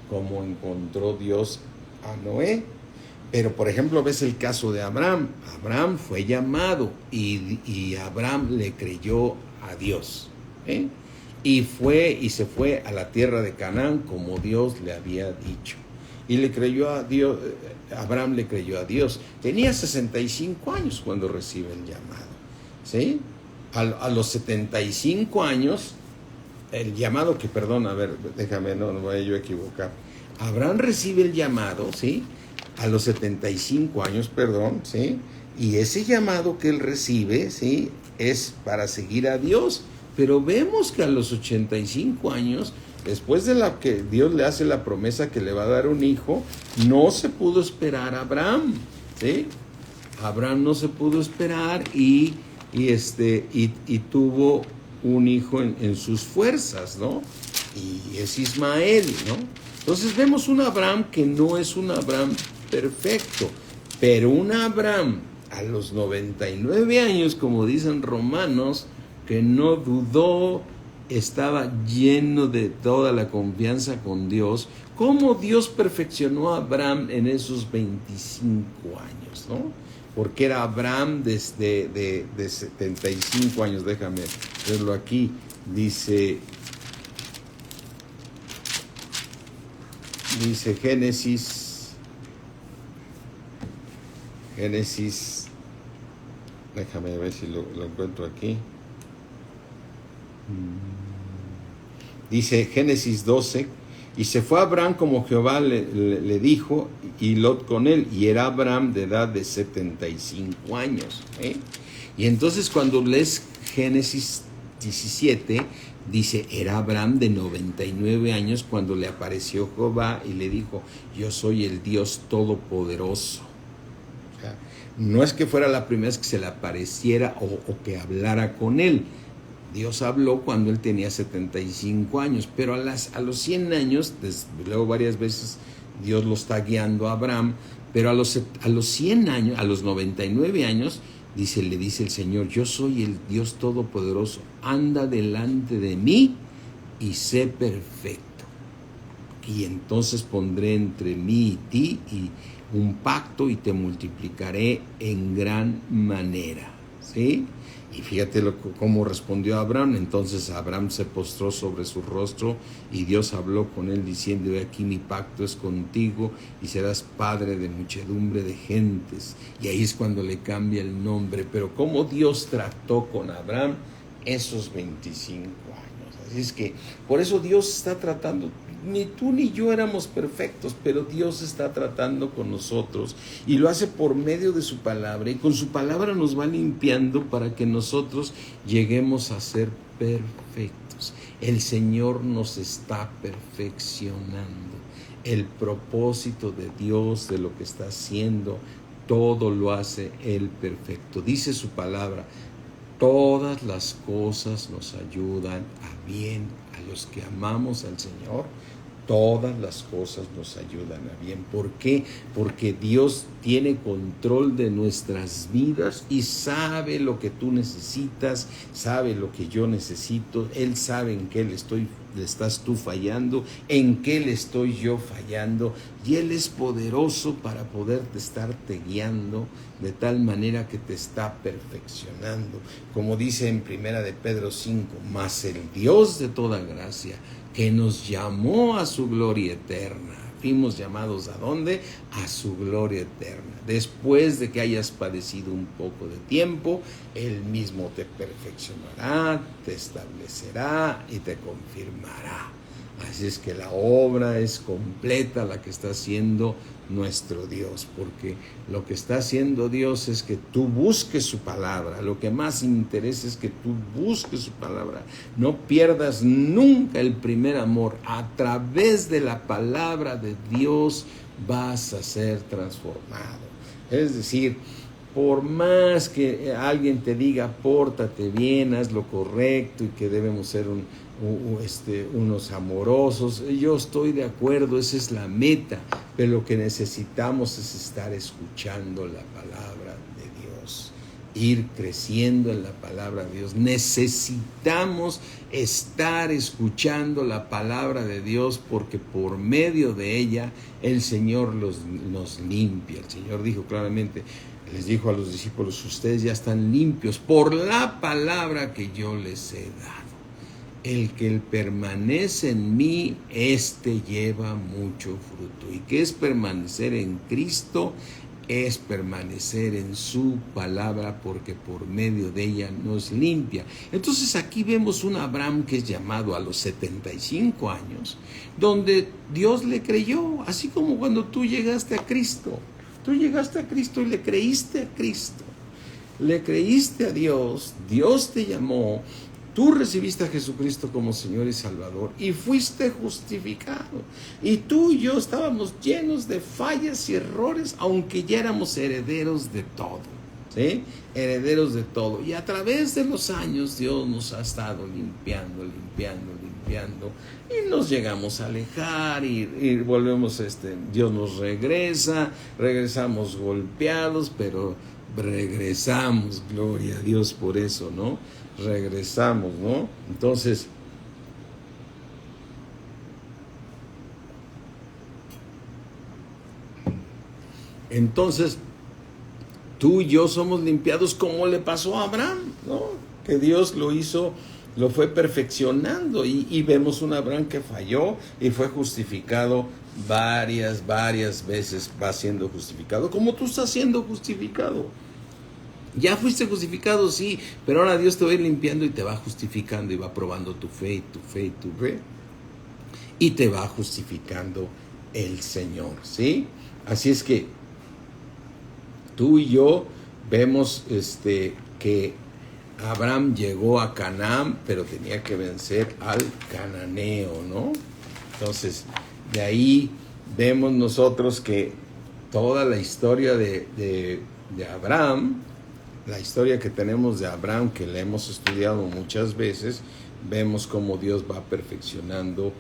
Como encontró Dios a Noé. Pero, por ejemplo, ves el caso de Abraham. Abraham fue llamado y Abraham le creyó a Dios, ¿eh? Y se fue a la tierra de Canaán como Dios le había dicho. Y le creyó a Dios, Abraham le creyó a Dios. Tenía 65 años cuando recibe el llamado, ¿sí? A los 75 años, el llamado que, perdón, a ver, déjame, no voy a yo a equivocar. Abraham recibe el llamado, ¿sí? A los 75 años, perdón, ¿sí? Y ese llamado que él recibe, ¿sí? Es para seguir a Dios. Pero vemos que a los 85 años, después de la que Dios le hace la promesa que le va a dar un hijo, no se pudo esperar a Abraham, ¿sí? Abraham no se pudo esperar y tuvo un hijo en sus fuerzas, ¿no? Y es Ismael, ¿no? Entonces vemos un Abraham que no es un Abraham perfecto, pero un Abraham a los 99 años, como dicen Romanos, que no dudó, estaba lleno de toda la confianza con Dios. ¿Cómo Dios perfeccionó a Abraham en esos 25 años, no? Porque era Abraham desde de 75 años, déjame verlo aquí, dice Génesis, déjame ver si lo encuentro aquí. Dice Génesis 12, y se fue Abraham como Jehová le dijo, y Lot con él, y era Abraham de edad de 75 años. Y entonces cuando lees Génesis 17, dice, era Abraham de 99 años cuando le apareció Jehová y le dijo, yo soy el Dios Todopoderoso. O sea, no es que fuera la primera vez que se le apareciera o que hablara con él. Dios habló cuando él tenía 75 años, pero a los 100 años, luego varias veces Dios lo está guiando a Abraham, pero a los 100 años, a los 99 años, le dice el Señor, yo soy el Dios Todopoderoso, anda delante de mí y sé perfecto. Y entonces pondré entre mí y ti un pacto y te multiplicaré en gran manera, ¿sí? Y fíjate cómo respondió Abraham. Entonces Abraham se postró sobre su rostro y Dios habló con él diciendo, he aquí mi pacto es contigo y serás padre de muchedumbre de gentes. Y ahí es cuando le cambia el nombre. Pero cómo Dios trató con Abraham esos 25 años. Así es que por eso Dios está tratando. Ni tú ni yo éramos perfectos, pero Dios está tratando con nosotros y lo hace por medio de su palabra, y con su palabra nos va limpiando para que nosotros lleguemos a ser perfectos. El Señor nos está perfeccionando. El propósito de Dios, de lo que está haciendo, todo lo hace Él perfecto. Dice su palabra, todas las cosas nos ayudan a bien a los que amamos al Señor. Todas las cosas nos ayudan a bien. ¿Por qué? Porque Dios tiene control de nuestras vidas y sabe lo que tú necesitas, sabe lo que yo necesito. Él sabe en qué le estás tú fallando, en qué le estoy yo fallando. Y Él es poderoso para poderte estarte guiando de tal manera que te está perfeccionando. Como dice en 1 de Pedro 5, mas el Dios de toda gracia, que nos llamó a su gloria eterna. Fuimos llamados ¿a dónde? A su gloria eterna. Después de que hayas padecido un poco de tiempo, Él mismo te perfeccionará, te establecerá y te confirmará. Así es que la obra es completa, la que está haciendo nuestro Dios, porque lo que está haciendo Dios es que tú busques su palabra. Lo que más interesa es que tú busques su palabra. No pierdas nunca el primer amor. A través de la palabra de Dios vas a ser transformado. Es decir, por más que alguien te diga, pórtate bien, haz lo correcto y que debemos ser unos amorosos, yo estoy de acuerdo, esa es la meta, pero lo que necesitamos es estar escuchando la palabra de Dios, ir creciendo en la palabra de Dios. Necesitamos estar escuchando la palabra de Dios, porque por medio de ella el Señor nos limpia. El Señor dijo claramente, les dijo a los discípulos, ustedes ya están limpios por la palabra que yo les he dado. El que permanece en mí, éste lleva mucho fruto. ¿Y qué es permanecer en Cristo? Es permanecer en su palabra, porque por medio de ella nos limpia. Entonces aquí vemos un Abraham que es llamado a los 75 años, donde Dios le creyó, así como cuando tú llegaste a Cristo. Tú llegaste a Cristo y le creíste a Cristo. Le creíste a Dios, Dios te llamó, tú recibiste a Jesucristo como Señor y Salvador y fuiste justificado. Y tú y yo estábamos llenos de fallas y errores, aunque ya éramos herederos de todo, ¿sí? Herederos de todo. Y a través de los años Dios nos ha estado limpiando, y nos llegamos a alejar y volvemos, Dios nos regresamos golpeados, pero regresamos, gloria a Dios por eso, ¿no? Regresamos, ¿no? Entonces, tú y yo somos limpiados como le pasó a Abraham, ¿no? Que Dios lo fue perfeccionando, y vemos un Abraham que falló y fue justificado varias veces, va siendo justificado, como tú estás siendo justificado. Ya fuiste justificado, sí, pero ahora Dios te va a ir limpiando y te va justificando y va probando tu fe, y te va justificando el Señor, ¿sí? Así es que tú y yo vemos que Abraham llegó a Canaán, pero tenía que vencer al cananeo, ¿no? Entonces, de ahí vemos nosotros que toda la historia de Abraham, la historia que tenemos de Abraham, que la hemos estudiado muchas veces, vemos cómo Dios va perfeccionando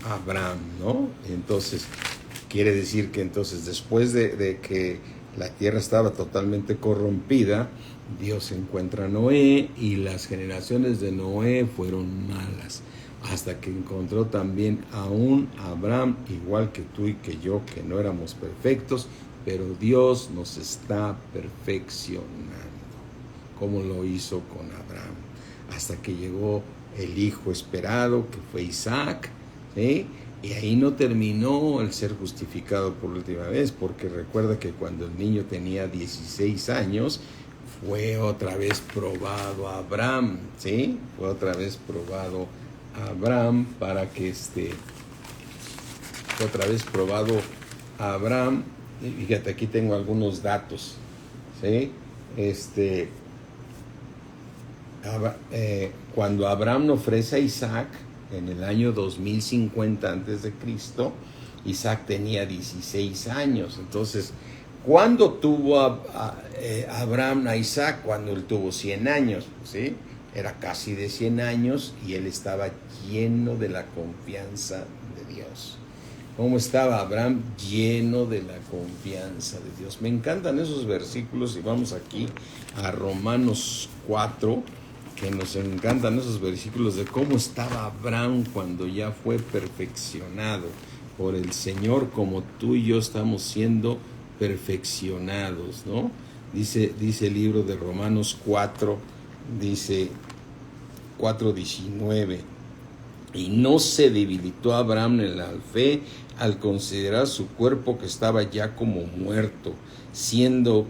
a Abraham, ¿no? Entonces, quiere decir que entonces después de que la tierra estaba totalmente corrompida, Dios encuentra a Noé, y las generaciones de Noé fueron malas, hasta que encontró también a un Abraham, igual que tú y que yo, que no éramos perfectos, pero Dios nos está perfeccionando, como lo hizo con Abraham, hasta que llegó el hijo esperado, que fue Isaac, ¿sí? Y ahí no terminó el ser justificado por última vez, porque recuerda que cuando el niño tenía 16 años, fue otra vez probado a Abraham, ¿sí? Fue otra vez probado a Abraham para que fue otra vez probado a Abraham. Y fíjate, aquí tengo algunos datos, ¿sí? Cuando Abraham ofrece a Isaac en el año 2050 antes de Cristo, Isaac tenía 16 años. Entonces, ¿cuándo tuvo Abraham a Isaac? Cuando él tuvo 100 años, ¿sí? Era casi de 100 años y él estaba lleno de la confianza de Dios. ¿Cómo estaba Abraham? Lleno de la confianza de Dios. Me encantan esos versículos, y vamos aquí a Romanos 4, que nos encantan esos versículos de cómo estaba Abraham cuando ya fue perfeccionado por el Señor, como tú y yo estamos siendo perfeccionados, ¿no? Dice el libro de Romanos 4, dice 4:19, y no se debilitó Abraham en la fe al considerar su cuerpo, que estaba ya como muerto, siendo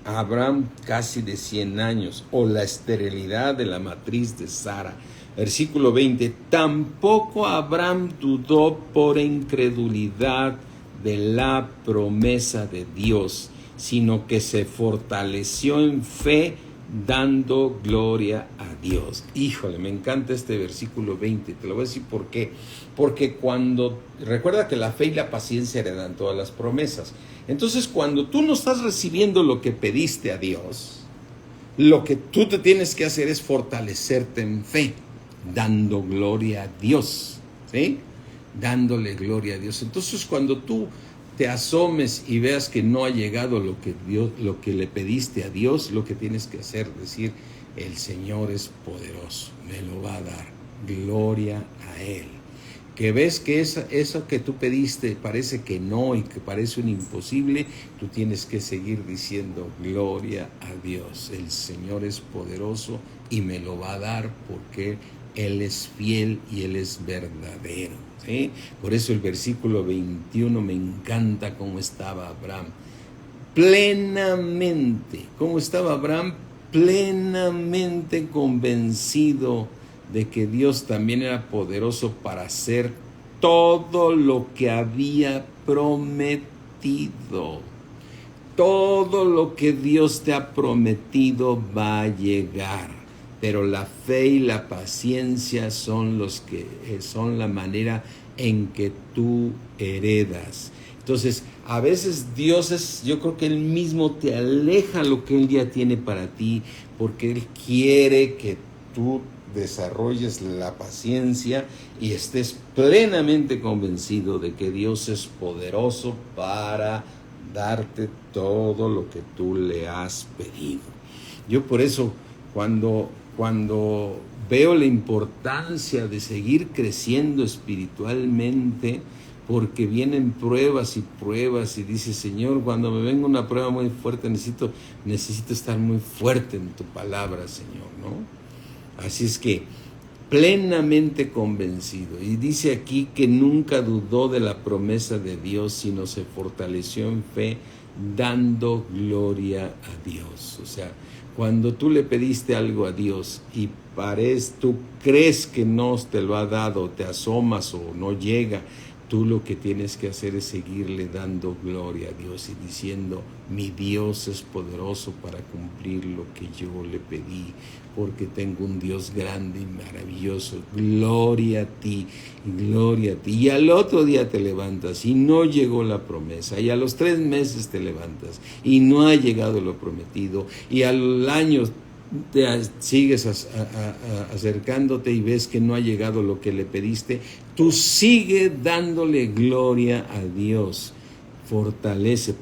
Abraham casi de 100 años, o la esterilidad de la matriz de Sara. Versículo 20, tampoco Abraham dudó por incredulidad de la promesa de Dios, sino que se fortaleció en fe, dando gloria a Dios. Híjole, me encanta este versículo 20. Te lo voy a decir por qué. Porque recuerda que la fe y la paciencia heredan todas las promesas. Entonces, cuando tú no estás recibiendo lo que pediste a Dios, lo que tú te tienes que hacer es fortalecerte en fe, dando gloria a Dios, ¿sí? Dándole gloria a Dios. Entonces, cuando tú te asomes y veas que no ha llegado lo que le pediste a Dios, lo que tienes que hacer, decir, el Señor es poderoso, me lo va a dar, gloria a Él. Que ves que eso que tú pediste parece que no y que parece un imposible, tú tienes que seguir diciendo, gloria a Dios, el Señor es poderoso y me lo va a dar porque Él es fiel y Él es verdadero, ¿sí? Por eso el versículo 21 me encanta cómo estaba Abraham. Plenamente, ¿cómo estaba Abraham? Plenamente convencido de que Dios también era poderoso para hacer todo lo que había prometido. Todo lo que Dios te ha prometido va a llegar, pero la fe y la paciencia son la manera en que tú heredas. Entonces, a veces yo creo que Él mismo te aleja lo que Él ya tiene para ti, porque Él quiere que tú desarrolles la paciencia y estés plenamente convencido de que Dios es poderoso para darte todo lo que tú le has pedido. Yo por eso, cuando veo la importancia de seguir creciendo espiritualmente, porque vienen pruebas y dice, Señor, cuando me venga una prueba muy fuerte, necesito estar muy fuerte en tu palabra, Señor, ¿no? Así es que, plenamente convencido. Y dice aquí que nunca dudó de la promesa de Dios, sino se fortaleció en fe, dando gloria a Dios. O sea, cuando tú le pediste algo a Dios y tú crees que no te lo ha dado, te asomas o no llega, tú lo que tienes que hacer es seguirle dando gloria a Dios y diciendo, mi Dios es poderoso para cumplir lo que yo le pedí, porque tengo un Dios grande y maravilloso. Gloria a ti, gloria a ti. Y al otro día te levantas y no llegó la promesa, y a los 3 meses te levantas y no ha llegado lo prometido, y al año te sigues acercándote y ves que no ha llegado lo que le pediste, tú sigue dándole gloria a Dios. Fortalece,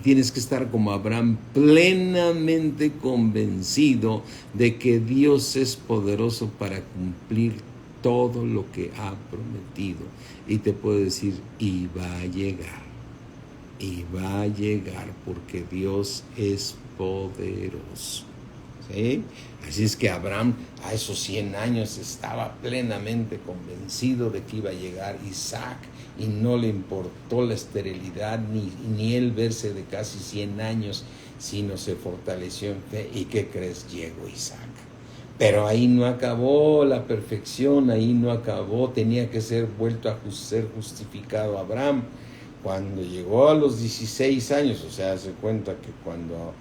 tienes que estar como Abraham, plenamente convencido de que Dios es poderoso para cumplir todo lo que ha prometido. Y te puedo decir, y va a llegar, porque Dios es poderoso. ¿Sí? Así es que Abraham a esos 100 años estaba plenamente convencido de que iba a llegar Isaac, y no le importó la esterilidad ni él verse de casi 100 años, sino se fortaleció en fe. ¿Y qué crees? Llegó Isaac. Pero ahí no acabó la perfección, ahí no acabó, tenía que ser vuelto a ser justificado Abraham. Cuando llegó a los 16 años, o sea, se cuenta que cuando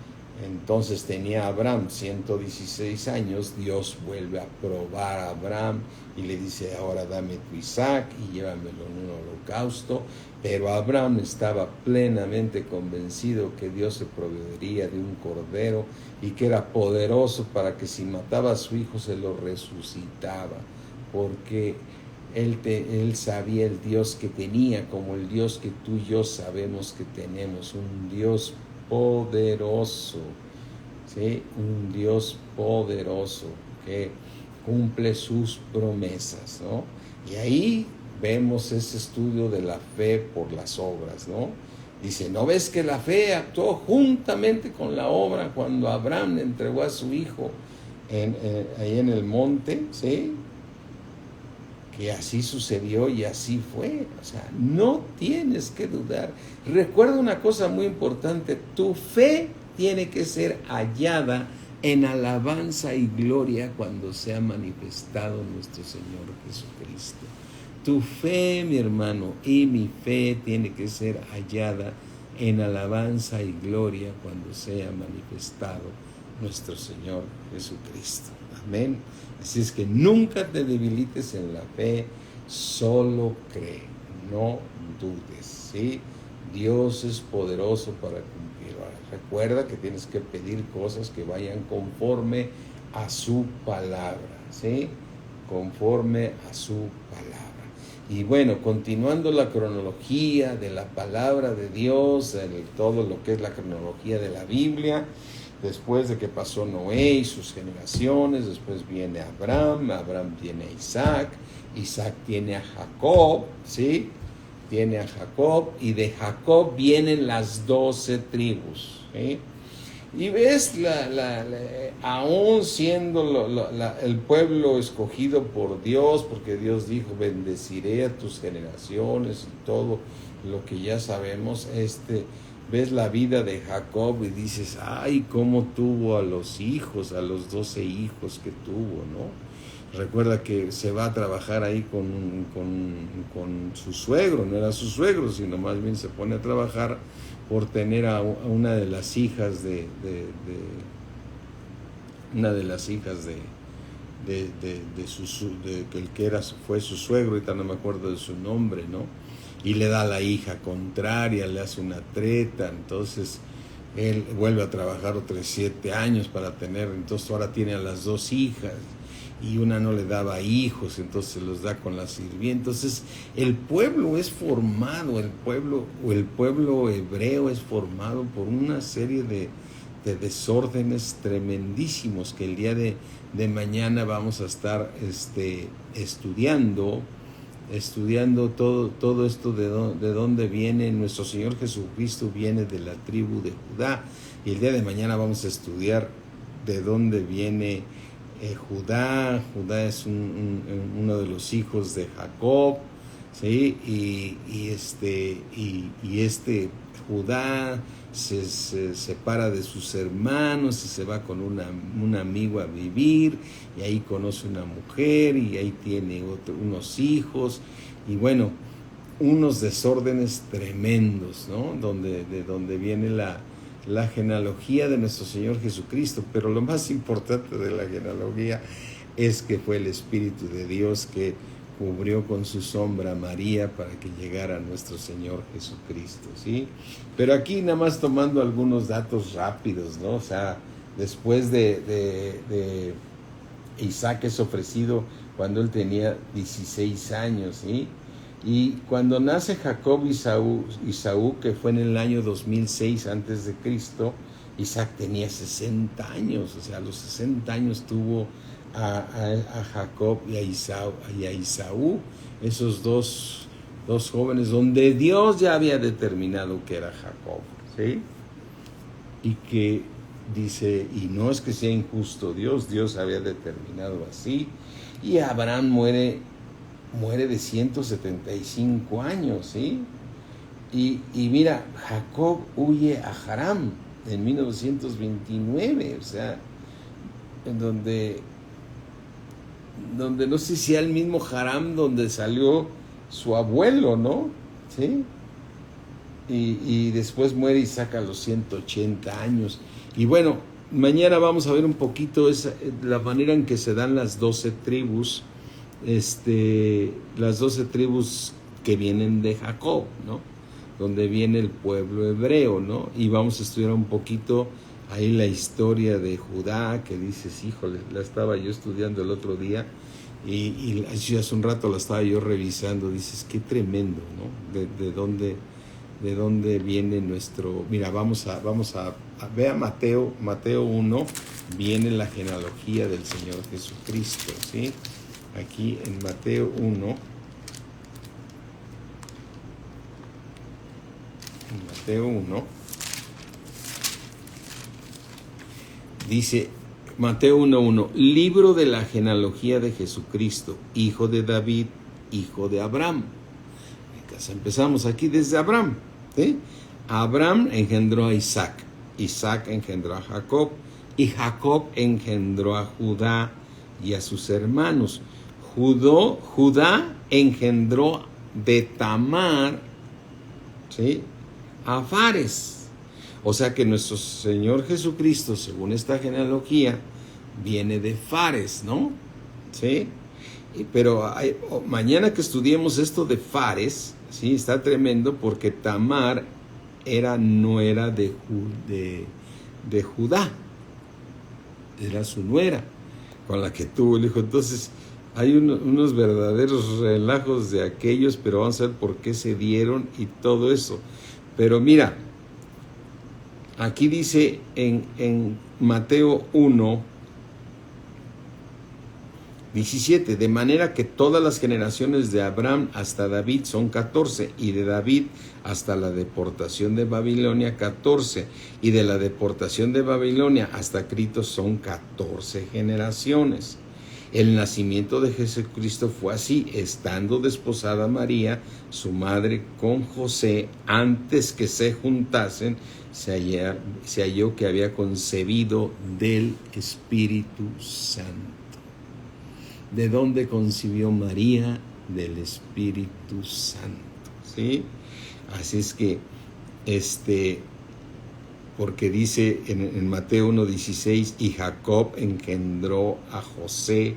entonces tenía Abraham 116 años, Dios vuelve a probar a Abraham y le dice, ahora dame tu Isaac y llévamelo en un holocausto. Pero Abraham estaba plenamente convencido que Dios se proveería de un cordero y que era poderoso para que si mataba a su hijo se lo resucitaba, porque él sabía el Dios que tenía, como el Dios que tú y yo sabemos que tenemos, un Dios poderoso, ¿sí? Un Dios poderoso que cumple sus promesas, ¿no? Y ahí vemos ese estudio de la fe por las obras, ¿no? Dice, ¿no ves que la fe actuó juntamente con la obra cuando Abraham entregó a su hijo ahí en el monte, ¿sí? Que así sucedió y así fue. O sea, no tienes que dudar. Recuerda una cosa muy importante, tu fe tiene que ser hallada en alabanza y gloria cuando sea manifestado nuestro Señor Jesucristo. Tu fe, mi hermano, y mi fe tiene que ser hallada en alabanza y gloria cuando sea manifestado nuestro Señor Jesucristo. Amén. Así es que nunca te debilites en la fe, solo cree, no dudes, ¿sí? Dios es poderoso para cumplir. Ahora, recuerda que tienes que pedir cosas que vayan conforme a su palabra, ¿sí? Conforme a su palabra. Y bueno, continuando la cronología de la palabra de Dios, todo lo que es la cronología de la Biblia, después de que pasó Noé y sus generaciones, después viene Abraham, Abraham tiene a Isaac, Isaac tiene a Jacob, ¿sí? Tiene a Jacob, y de Jacob vienen las 12 tribus, ¿sí? Y ves, aún siendo el pueblo escogido por Dios, porque Dios dijo, bendeciré a tus generaciones y todo lo que ya sabemos, ves la vida de Jacob y dices, ay, cómo tuvo a los hijos, a los 12 hijos que tuvo, ¿no? Recuerda que se va a trabajar ahí con su suegro, no era su suegro, sino más bien se pone a trabajar por tener a una de las hijas de el que fue su suegro, ahorita no me acuerdo de su nombre, ¿no? Y le da a la hija contraria, le hace una treta, entonces él vuelve a trabajar otros 7 años para tener, entonces ahora tiene a las 2 hijas, y una no le daba hijos, entonces los da con la sirvienta. Entonces el pueblo es formado, el pueblo hebreo es formado por una serie de desórdenes tremendísimos que el día de mañana vamos a estar estudiando todo esto de dónde viene. Nuestro Señor Jesucristo viene de la tribu de Judá, y el día de mañana vamos a estudiar de dónde viene Judá. Judá es uno de los hijos de Jacob, ¿sí? Y Judá se separa de sus hermanos y se va con un amigo a vivir, y ahí conoce una mujer y ahí tiene unos hijos, y bueno, unos desórdenes tremendos, ¿no? De donde viene la genealogía de nuestro Señor Jesucristo. Pero lo más importante de la genealogía es que fue el Espíritu de Dios que cubrió con su sombra a María para que llegara nuestro Señor Jesucristo, ¿sí? Pero aquí nada más tomando algunos datos rápidos, ¿no? O sea, después de Isaac es ofrecido cuando él tenía 16 años, ¿sí? Y cuando nace Jacob y Isaú, que fue en el año 2006 antes de Cristo, Isaac tenía 60 años, o sea, a los 60 años tuvo a Jacob y a Isaú, esos dos jóvenes, donde Dios ya había determinado que era Jacob, ¿sí? Y que dice, y no es que sea injusto Dios había determinado así. Y Abraham muere de 175 años, ¿sí? Y mira, Jacob huye a Harán en 1929, o sea, en donde no sé si al mismo Harán donde salió su abuelo, ¿no? ¿Sí? Y después muere Isaac a los 180 años. Y bueno, mañana vamos a ver un poquito la manera en que se dan las 12 tribus, las 12 tribus que vienen de Jacob, ¿no? Donde viene el pueblo hebreo, ¿no? Y vamos a estudiar un poquito ahí la historia de Judá, que dices, híjole, la estaba yo estudiando el otro día, y hace un rato la estaba yo revisando, dices, qué tremendo, ¿no? De dónde viene nuestro... Mira, vamos a ver a Mateo 1, viene la genealogía del Señor Jesucristo, ¿sí? Aquí en Mateo 1, dice Mateo 1:1, libro de la genealogía de Jesucristo, hijo de David, hijo de Abraham. Entonces empezamos aquí desde Abraham, ¿sí? Abraham engendró a Isaac, Isaac engendró a Jacob, y Jacob engendró a Judá y a sus hermanos. Judá engendró de Tamar, ¿sí?, a Fares. O sea que nuestro Señor Jesucristo, según esta genealogía, viene de Fares, ¿no? ¿Sí? Pero mañana que estudiemos esto de Fares, ¿sí? Está tremendo porque Tamar era nuera de Judá, era su nuera, con la que tuvo el hijo. Entonces, hay unos verdaderos relajos de aquellos, pero vamos a ver por qué se dieron y todo eso. Pero mira, aquí dice en Mateo 1, 17, de manera que todas las generaciones de Abraham hasta David son 14, y de David hasta la deportación de Babilonia 14, y de la deportación de Babilonia hasta Cristo son 14 generaciones. El nacimiento de Jesucristo fue así, estando desposada María, su madre, con José, antes que se juntasen, se halló que había concebido del Espíritu Santo. ¿De dónde concibió María? Del Espíritu Santo, ¿sí? Así es que, porque dice en Mateo 1:16, y Jacob engendró a José,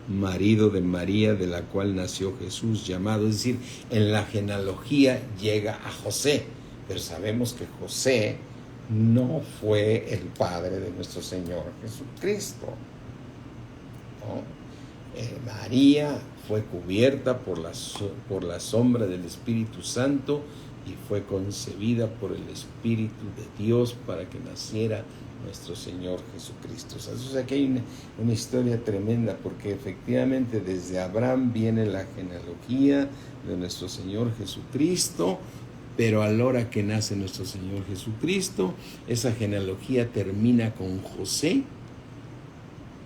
marido de María, de la cual nació Jesús llamado. Es decir, en la genealogía llega a José, pero sabemos que José no fue el padre de nuestro Señor Jesucristo, ¿no? María fue cubierta por la sombra del Espíritu Santo y fue concebida por el Espíritu de Dios para que naciera nuestro Señor Jesucristo. O sea que hay una historia tremenda, porque efectivamente desde Abraham viene la genealogía de nuestro Señor Jesucristo, pero a la hora que nace nuestro Señor Jesucristo, esa genealogía termina con José,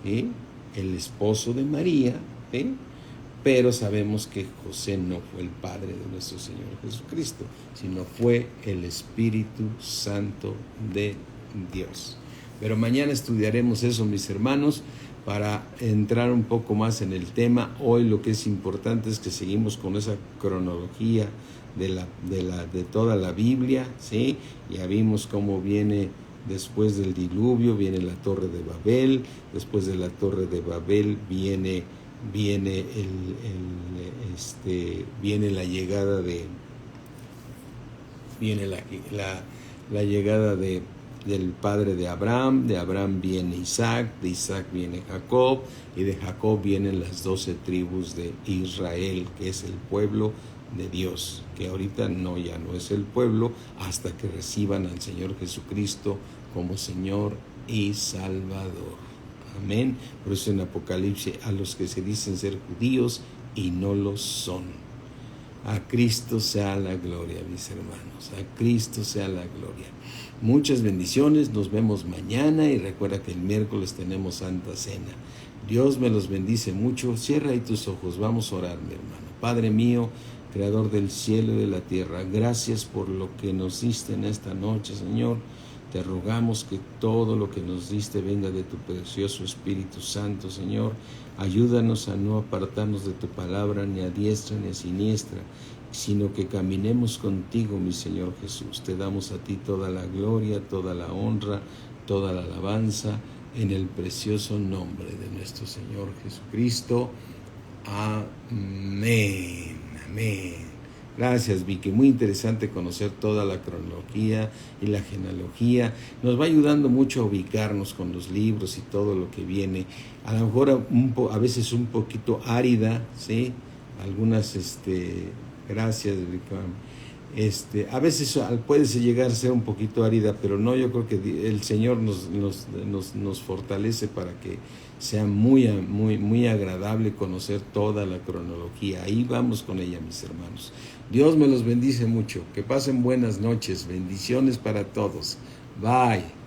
¿sí?, el esposo de María, ¿sí?, pero sabemos que José no fue el padre de nuestro Señor Jesucristo, sino fue el Espíritu Santo de Dios. Pero mañana estudiaremos eso, mis hermanos, para entrar un poco más en el tema. Hoy lo que es importante es que seguimos con esa cronología de toda la Biblia, ¿sí? Ya vimos cómo viene. Después del diluvio viene la Torre de Babel, después de la Torre de Babel viene la llegada la llegada del padre de Abraham viene Isaac, de Isaac viene Jacob, y de Jacob vienen las 12 tribus de Israel, que es el pueblo de Dios, que ahorita ya no es el pueblo hasta que reciban al Señor Jesucristo como Señor y Salvador. Amén. Por eso en Apocalipsis, a los que se dicen ser judíos y no lo son. A Cristo sea la gloria, mis hermanos. A Cristo sea la gloria. Muchas bendiciones. Nos vemos mañana, y recuerda que el miércoles tenemos Santa Cena. Dios me los bendice mucho. Cierra ahí tus ojos. Vamos a orar, mi hermano. Padre mío, Creador del cielo y de la tierra, gracias por lo que nos diste en esta noche, Señor. Te rogamos que todo lo que nos diste venga de tu precioso Espíritu Santo, Señor. Ayúdanos a no apartarnos de tu palabra ni a diestra ni a siniestra, sino que caminemos contigo, mi Señor Jesús. Te damos a ti toda la gloria, toda la honra, toda la alabanza, en el precioso nombre de nuestro Señor Jesucristo. Amén. Amén. Gracias, Vicky. Muy interesante conocer toda la cronología y la genealogía. Nos va ayudando mucho a ubicarnos con los libros y todo lo que viene. A lo mejor a veces un poquito árida, ¿sí? Algunas, gracias, Vicky. A veces puede llegar a ser un poquito árida, pero no, yo creo que el Señor nos fortalece para que sea muy, muy, muy agradable conocer toda la cronología. Ahí vamos con ella, mis hermanos. Dios me los bendice mucho. Que pasen buenas noches. Bendiciones para todos. Bye.